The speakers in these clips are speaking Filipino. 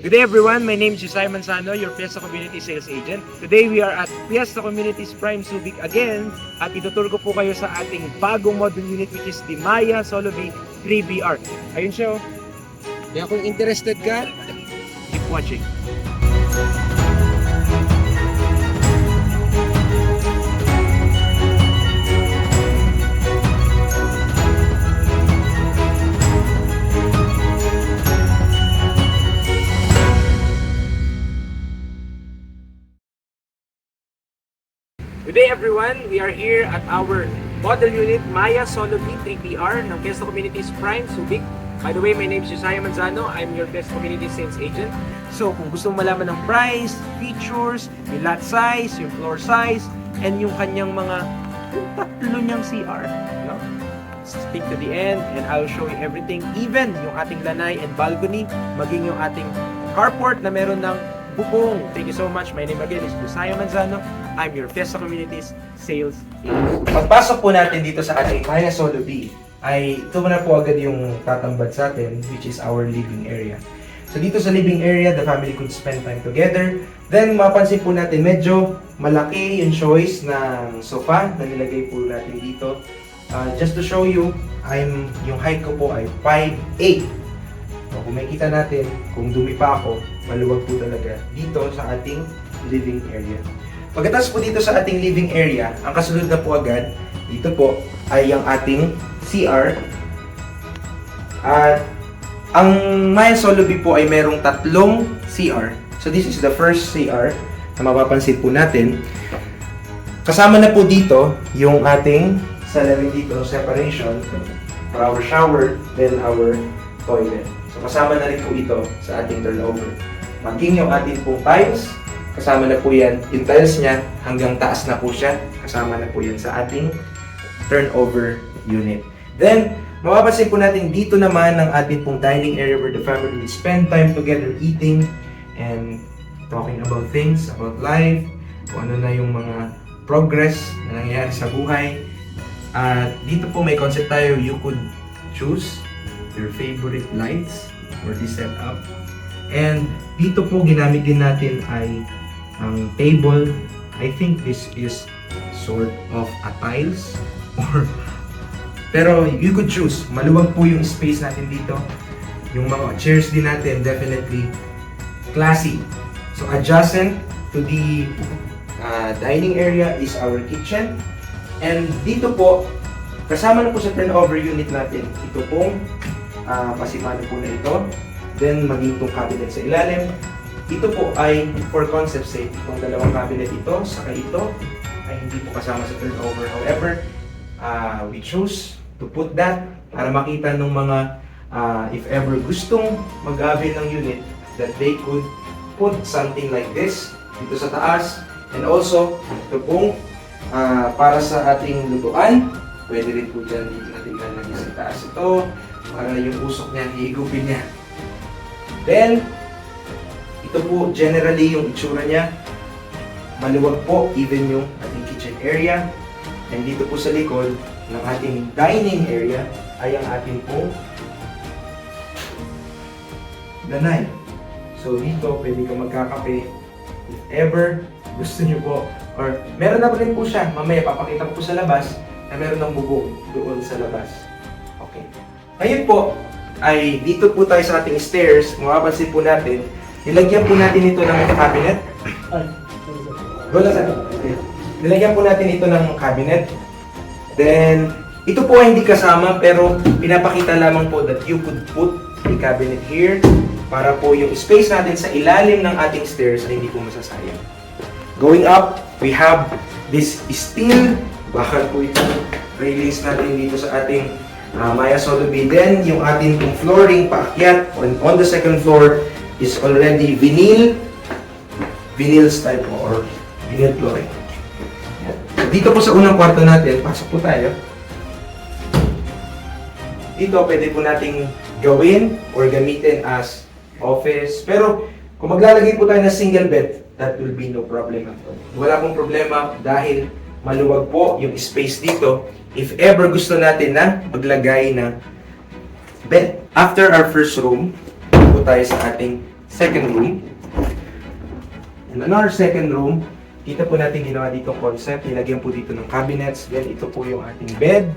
Good day everyone, my name is Josiah Manzano, your Fiesta Community Sales Agent. Today we are at Fiesta Communities Prime Subic again at ituturo ko po kayo sa ating bagong model unit which is the Maya Solobi 3BR. Ayun siya oh. Kaya kung interested ka, keep watching. Good day everyone! We are here at our model unit Maya Solobi 3BR ng Fiesta Communities Prime Subic. By the way, my name is Josiah Manzano. I'm your Fiesta Community Sales Agent. So kung gusto mo malaman ng price, features, yung lot size, yung floor size, and yung kanyang mga tatlo niyang CR, no? Stick to the end and I'll show you everything. Even yung ating lanay and balcony, maging yung ating carport na meron ng bubong. Thank you so much. My name again is Josiah Manzano. I'm your Fiesta Communities Sales Agent. Pagpasok po natin dito sa ating Maya Solobi, ay ito na po agad yung tatambad sa atin, which is our living area. So dito sa living area, the family could spend time together. Then mapansin po natin, medyo malaki yung choice ng sofa na nilagay po natin dito. Just to show you, yung height ko po ay 5'8". So, kung makikita natin, kung dumi pa ako, maluwag po talaga dito sa ating living area. Pagkatapos po dito sa ating living area, ang kasunod na po agad, dito po ay ang ating CR. At ang Maya Solobi po ay merong tatlong CR. So this is the first CR na mapapansin po natin. Kasama na po dito yung ating salamin dito, separation for our shower, then our toilet. So kasama na rin po ito sa ating turnover. Maging yung ating pong tiles, kasama na po yan. Yung tiles niya hanggang taas na po siya. Kasama na po yan sa ating turnover unit. Then, mapapansin po natin dito naman ang ating pong dining area where the family will spend time together eating and talking about things, about life, kung ano na yung mga progress na nangyayari sa buhay. At dito po may concept tayo, you could choose your favorite lights for this setup. And dito po ginamit din natin ay ang table. I think this is sort of a tiles or pero you could choose. Maluwag po yung space natin dito. Yung mga chairs din natin definitely classy. So adjacent to the dining area is our kitchen. And dito po kasama na po sa turnover unit natin ito pong pasipanan po na ito. Then maging itong cabinet sa ilalim. Ito po ay for concept sake, itong dalawang cabinet ito, saka ito ay hindi po kasama sa turnover. However, we choose to put that para makita ng mga if ever gustong mag-avail ng unit that they could put something like this dito sa taas. And also, ito pong para sa ating lutuan, pwede rin po dyan dito natin lalagay sa taas ito para yung usok niya, hihigupin niya. Then, ito po generally yung itsura niya. Maluwag po, even yung ating kitchen area. And dito po sa likod ng ating dining area ay ang ating pong lanay. So dito, pwede ka magkakape if ever gusto nyo po. Or meron na pa rin po siya. Mamaya papakita ko po sa labas na meron ng bubong doon sa labas. Okay. Ngayon po, ay dito po tayo sa ating stairs. Mapapansin po natin, nilagyan po natin ito ng cabinet. Nilagyan po natin ito ng cabinet. Then, ito po ay hindi kasama pero pinapakita lamang po that you could put a cabinet here para po yung space natin sa ilalim ng ating stairs ay hindi po masasayang. Going up, we have this steel, bakal po ito, railings natin dito sa ating Maya Solobi. Then, yung ating flooring paakyat on the second floor is already vinyl style po or vinyl flooring. So, dito po sa unang kwarto natin, pasok po tayo. Dito pwede po nating gawin or gamitin as office. Pero kung maglalagay po tayo ng single bed, that will be no problem at all. Wala pong problema dahil maluwag po yung space dito if ever gusto natin na maglagay ng bed. After our first room, po tayo sa ating second room. And on our second room, kita po natin ginawa dito concept. Nilagyan po dito ng cabinets. Then ito po yung ating bed,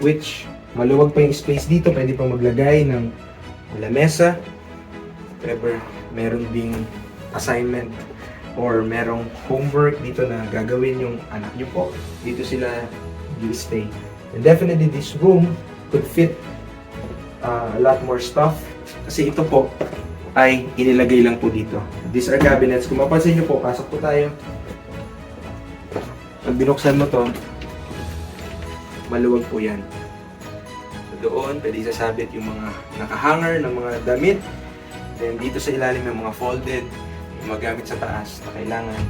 which maluwag pa yung space dito. Pwede pa maglagay ng lamesa. If ever meron ding assignment or merong homework dito na gagawin yung anak nyo po, dito sila stay. And definitely this room could fit a lot more stuff kasi ito po ay inilagay lang po dito. These are cabinets. Kung mapansin nyo po, pasok po tayo. Pag binuksan mo to, maluwag po yan. So doon, pwede sasabit yung mga nakahanger ng mga damit. Then dito sa ilalim yung mga folded, yung mga gamit sa taas na kailangan.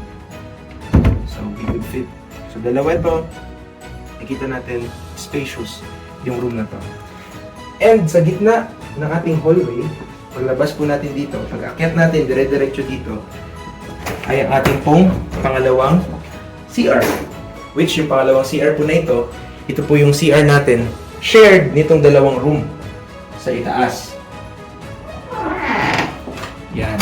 So we could fit. So dalawa ito, nakita natin spacious yung room na to. And sa gitna ng ating hallway, paglabas po natin dito, pag-akyat natin dire-diretso dito, ay ang ating pong pangalawang CR. Which yung pangalawang CR po na ito po yung CR natin, shared nitong dalawang room sa itaas. Yan.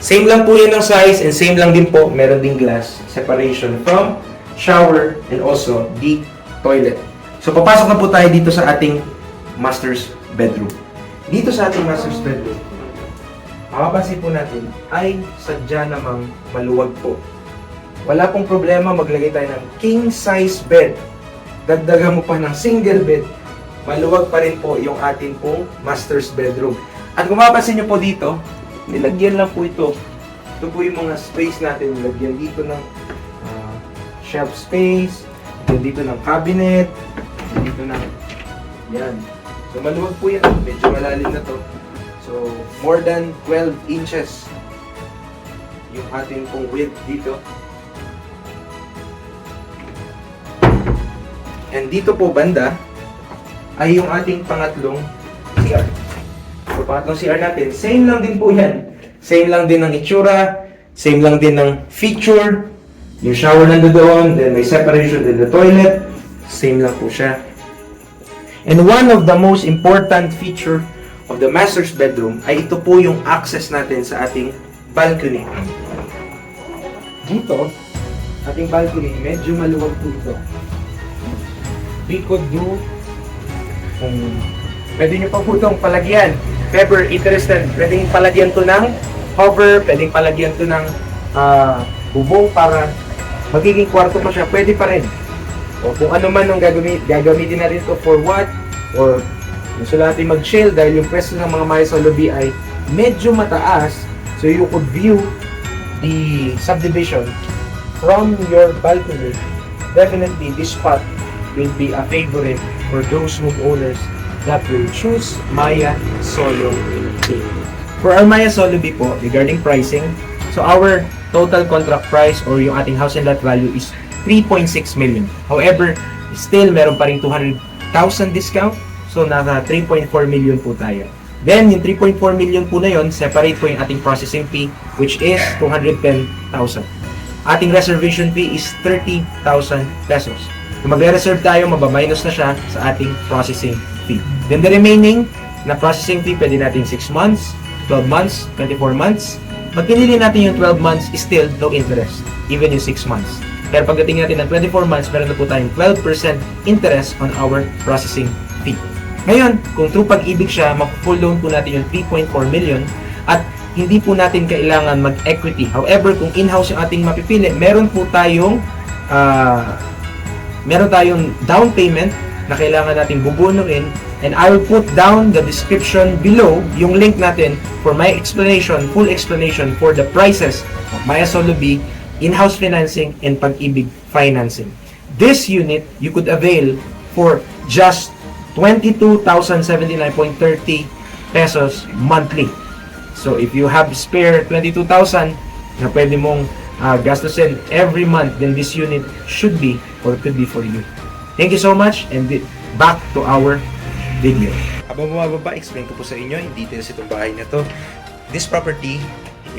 Same lang po yan ng size and same lang din po, meron ding glass separation from shower and also the toilet. So papasok na po tayo dito sa ating master's bedroom. Dito sa ating master's bedroom, makapansin po natin ay sadya namang maluwag po. Wala pong problema maglagay tayo ng king size bed. Dagdagan mo pa ng single bed, maluwag pa rin po yung ating pong master's bedroom. At kung mapapansin nyo po dito, nilagyan lang po ito. Ito po yung mga space natin. Nilagyan dito ng shelf space, dito ng cabinet, dito ng yan. So maluwag po yan. Medyo malalim na to. So more than 12 inches yung ating pong width dito. And dito po banda ay yung ating pangatlong CR. So, pangatlong CR natin, same lang din po yan. Same lang din ng itsura, same lang din ng feature. Yung shower nandoon, then may separation din the toilet. Same lang po siya. And one of the most important feature of the master's bedroom ay ito po yung access natin sa ating balcony. Dito, ating balcony, medyo maluwag po ito. We could do, pwede nyo pa po itong palagyan. If ever interested, pwedeng palagyan to ng cover, pwedeng palagyan to ng bubong para magiging kwarto pa siya. Pwede pa rin. O kung ano man ang gagamitin natin ito for what, or gusto natin mag-chill dahil yung pwesto ng mga Maya Solobi ay medyo mataas, so you could view the subdivision from your balcony. Definitely, this spot will be a favorite for those homeowners that will choose Maya Solobi. For our Maya Solobi po, regarding pricing, so our total contract price or yung ating house and lot value is 3.6 million. However, still meron pa rin 200,000 discount, so nasa 3.4 million po tayo. Then, yung 3.4 million po na yon, separate po yung ating processing fee, which is 210,000. Ating reservation fee is 30,000 pesos. Kung magre-reserve tayo, mabaminus na siya sa ating processing fee. Then the remaining na processing fee, pwede natin 6 months, 12 months, 24 months. Pag pinili natin yung 12 months, is still no interest, even yung 6 months. Pero pagdating natin ng 24 months, meron na po tayong 12% interest on our processing fee. Ngayon, kung true pag-ibig siya, mag-full loan po natin yung 3.4 million at hindi po natin kailangan mag-equity. However, kung in-house yung ating mapipili, meron tayong down payment na kailangan nating bubunuin, and I will put down the description below yung link natin for my explanation, full explanation for the prices of Maya Solobi, in-house financing, and Pag-ibig financing. This unit, you could avail for just 22,079.30 pesos monthly. So if you have spare 22,000 na pwede mong gastusin every month, then this unit should be or could be for you. Thank you so much, and back to our video. Habang bumababa, explain ko po sa inyo in details itong bahay na to. This property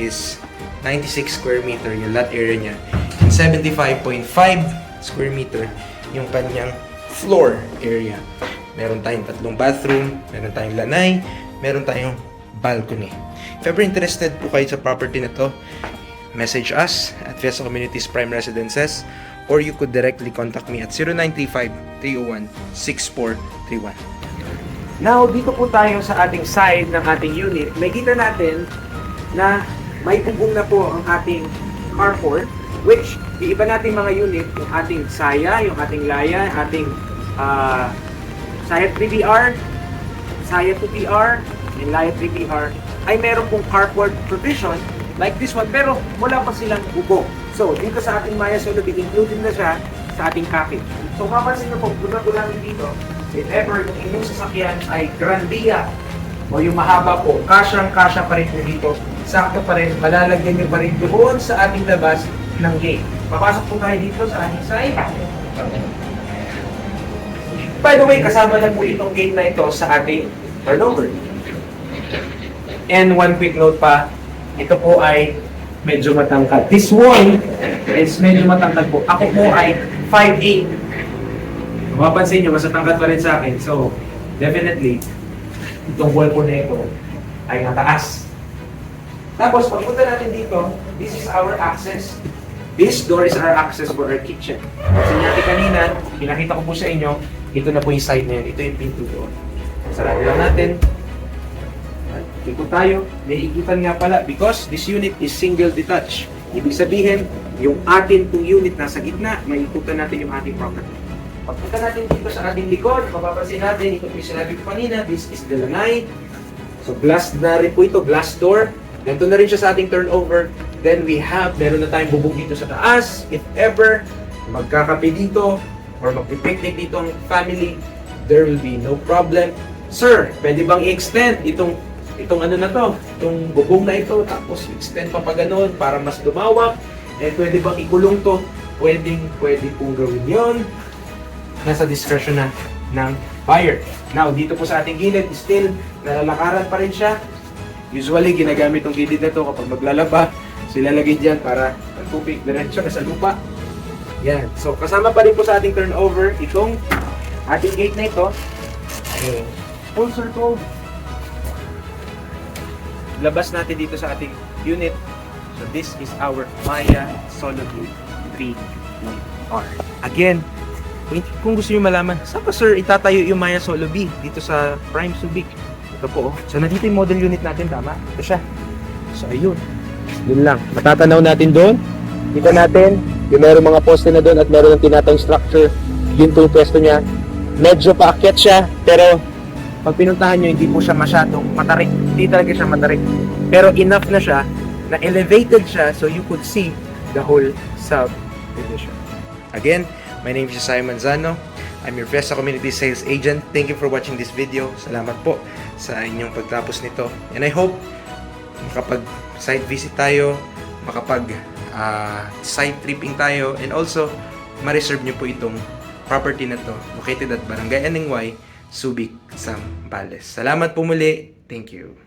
is 96 square meter yung lot area niya, and 75.5 square meter yung kanyang floor area. Meron tayong 3 bathroom, meron tayong lanay, meron tayong balcony. If ever interested po kayo sa property na to, message us at Fiesta Communities Prime Residences, or you could directly contact me at 0935-301-6431. Now, dito po tayo sa ating side ng ating unit. May kita natin na may bubong na po ang ating carport, which iiba natin mga unit, yung ating saya, yung ating laya, ating saya 3BR, saya 2BR, and laya 3BR, ay meron pong carport provision like this one, pero wala pa silang bubong. So, dito sa ating Maya Solobi, included na siya sa ating package. So, kapansin nyo po, guna-guna dito, if ever yung inyong sasakyan ay Grandia o yung mahaba po, kasyang-kasya pa rin po dito, sakto pa rin, malalagyan nyo pa rin doon sa ating labas ng gate. Papasok po tayo dito sa ating side. By the way, kasama na po itong gate na ito sa ating turnover. And one quick note pa, ito po ay medyo matangkad. This wall is medyo matangkad po. Ako po ay 5'8". Mapapansin nyo, mas matangkad pa rin sa akin. So, definitely, itong wall po na ito ay mataas. Tapos, pagpunta natin dito, this is our access. This door is our access for our kitchen. Kasi natin kanina, pinakita ko po sa inyo, ito na po yung side na yun. Ito yung pinto doon. Sarado lang natin. Ikot tayo. May ikitan nga pala because this unit is single detached. Ibig sabihin, yung atin pong unit nasa gitna, may ikutan natin yung ating property. Pagpunta natin dito sa ating likod, mapapansin natin, ito po yung sinabi ko kanina, this is the lanay. So glass na rin po ito, glass door. Ganito na rin siya sa ating turnover. Then we have, meron na tayong bubong dito sa taas. If ever, magkakape dito, or magpipicnic dito ang family, there will be no problem. Sir, pwede bang i-extend itong ano na to, itong bubong na ito, tapos i-extend pa gano'n para mas lumawak? Eh, pwede bang ikulong to? Pwede pong gawin yon. Nasa discretion na ng buyer. Now, dito po sa ating gilid, still, nalalakaran pa rin siya. Usually, ginagamit itong gilid na to kapag maglalaba. So, ilalagay dyan para magtubig diretso na sa lupa. Yan. So, kasama pa rin po sa ating turnover, itong ating gate na ito. Full circle. Labas natin dito sa ating unit. So, this is our Maya Solobi 3R. Again, kung gusto nyo malaman, saan pa sir itatayo yung Maya Solobi? Dito sa Prime Subic. Ito po. So, nandito yung model unit natin, tama? Ito siya. So, ayun. Yun lang. Matatanaw natin doon. Kita natin, yung meron mga poste na doon at meron ng tinatawag structure. Yun po yung pwesto niya. Medyo paakyat siya, pero pag pinuntahan nyo, hindi po siya masyadong matarik. Hindi talaga siya matarik. Pero enough na siya, na elevated siya so you could see the whole subdivision. Again, my name is Simon Zano. I'm your Fiesta Community Sales Agent. Thank you for watching this video. Salamat po sa inyong pagtapos nito. And I hope makapag-site visit tayo, makapag-site tripping tayo, and also, ma-reserve nyo po itong property na to located at Barangay Aningway, Subic, Zambales. Salamat po muli. Thank you.